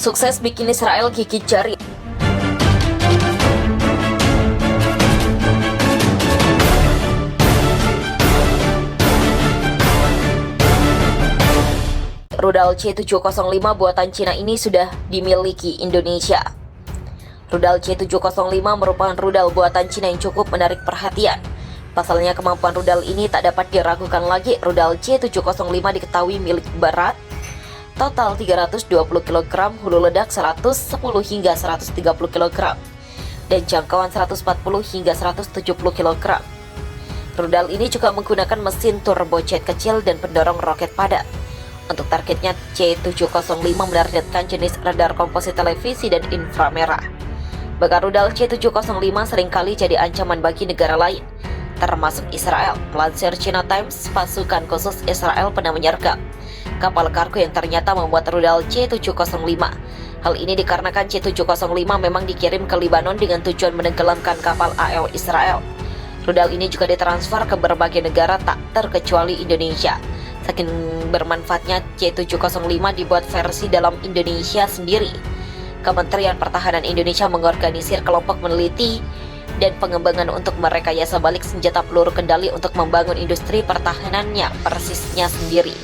sukses bikin Israel gigit jari. Rudal C705 buatan Cina ini sudah dimiliki Indonesia. Rudal C705 merupakan rudal buatan Cina yang cukup menarik perhatian. Pasalnya kemampuan rudal ini tak dapat diragukan lagi. Rudal C705 diketahui milik Barat, total 320 kg, hulu ledak 110 hingga 130 kg, dan jangkauan 140 hingga 170 kg. Rudal ini juga menggunakan mesin turbojet kecil dan pendorong roket padat. Untuk targetnya, C705 menargetkan jenis radar komposit televisi dan inframerah. Bahkan rudal C705 seringkali jadi ancaman bagi negara lain, termasuk Israel. Melansir China Times, pasukan khusus Israel pernah menyergap kapal kargo yang ternyata membuat rudal C705. Hal ini dikarenakan C705 memang dikirim ke Lebanon dengan tujuan menenggelamkan kapal AL Israel. Rudal ini juga ditransfer ke berbagai negara tak terkecuali Indonesia. Saking bermanfaatnya, C705 dibuat versi dalam Indonesia sendiri. Kementerian Pertahanan Indonesia mengorganisir kelompok meneliti dan pengembangan untuk merekayasa balik senjata peluru kendali untuk membangun industri pertahanannya persisnya sendiri.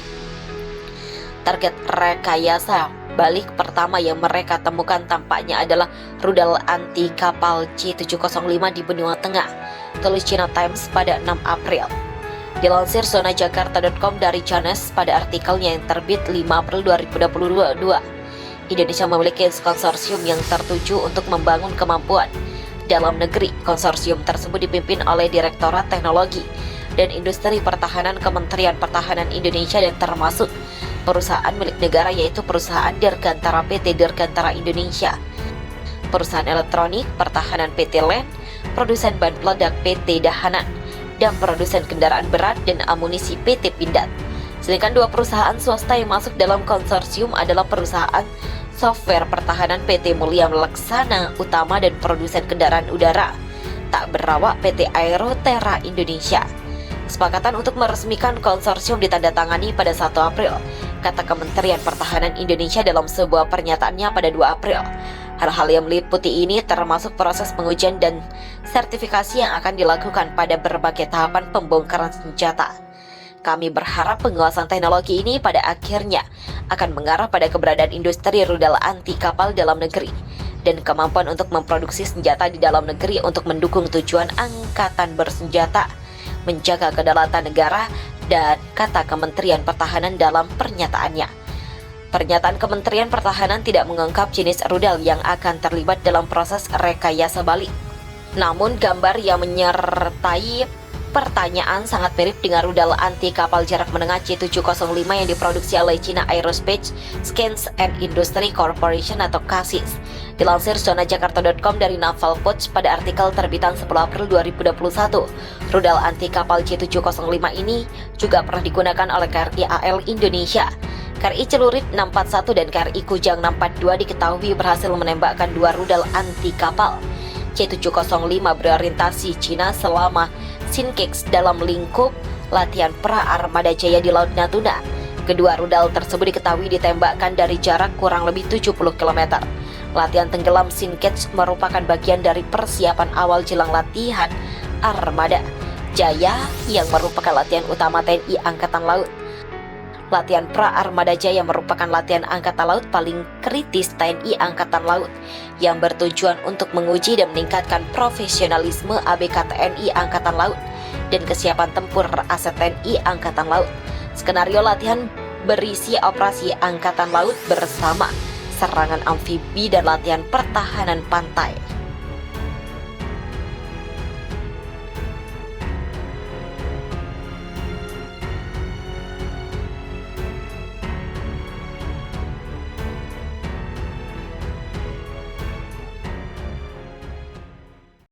Target rekayasa balik pertama yang mereka temukan tampaknya adalah rudal anti kapal C705 di benua tengah, tulis China Times pada 6 April. Dilansir zonajakarta.com dari Canes pada artikelnya yang terbit 5 April 2022, Indonesia memiliki konsorsium yang tertuju untuk membangun kemampuan dalam negeri. Konsorsium tersebut dipimpin oleh Direktorat Teknologi dan Industri Pertahanan Kementerian Pertahanan Indonesia dan termasuk perusahaan milik negara, yaitu perusahaan Dirgantara PT Dirgantara Indonesia, perusahaan elektronik pertahanan PT LEN, produsen bahan peledak PT Dahanan, dan produsen kendaraan berat dan amunisi PT Pindad. Sedangkan dua perusahaan swasta yang masuk dalam konsorsium adalah perusahaan software pertahanan PT Mulia Laksana Utama dan produsen kendaraan udara tak berawak PT Aeroterra Indonesia. Kesepakatan untuk meresmikan konsorsium ditandatangani pada 1 April, kata Kementerian Pertahanan Indonesia dalam sebuah pernyataannya pada 2 April. Hal-hal yang meliputi ini termasuk proses pengujian dan sertifikasi yang akan dilakukan pada berbagai tahapan pembongkaran senjata. Kami berharap penguasaan teknologi ini pada akhirnya akan mengarah pada keberadaan industri rudal anti kapal dalam negeri dan kemampuan untuk memproduksi senjata di dalam negeri untuk mendukung tujuan angkatan bersenjata, menjaga kedaulatan negara, dan kata Kementerian Pertahanan dalam pernyataannya. Pernyataan Kementerian Pertahanan tidak mengungkap jenis rudal yang akan terlibat dalam proses rekayasa balik. Namun gambar yang menyertai pertanyaan sangat mirip dengan rudal anti kapal jarak menengah C705 yang diproduksi oleh China Aerospace Science and Industry Corporation atau CASIS. Dilansir zonajakarta.com dari Naval Watch pada artikel terbitan 10 April 2021, rudal anti kapal C705 ini juga pernah digunakan oleh KRI AL Indonesia. KRI Celurit 641 dan KRI Kujang 642 diketahui berhasil menembakkan dua rudal anti kapal C705 berorientasi Cina selama Sinkex dalam lingkup latihan pra-armada Jaya di Laut Natuna. Kedua rudal tersebut diketahui ditembakkan dari jarak kurang lebih 70 km. Latihan tenggelam Sinkex merupakan bagian dari persiapan awal jelang latihan Armada Jaya yang merupakan latihan utama TNI Angkatan Laut. Latihan pra-armada Jaya merupakan latihan angkatan laut paling kritis TNI Angkatan Laut yang bertujuan untuk menguji dan meningkatkan profesionalisme ABK TNI Angkatan Laut dan kesiapan tempur aset TNI Angkatan Laut. Skenario latihan berisi operasi Angkatan Laut bersama serangan amfibi dan latihan pertahanan pantai.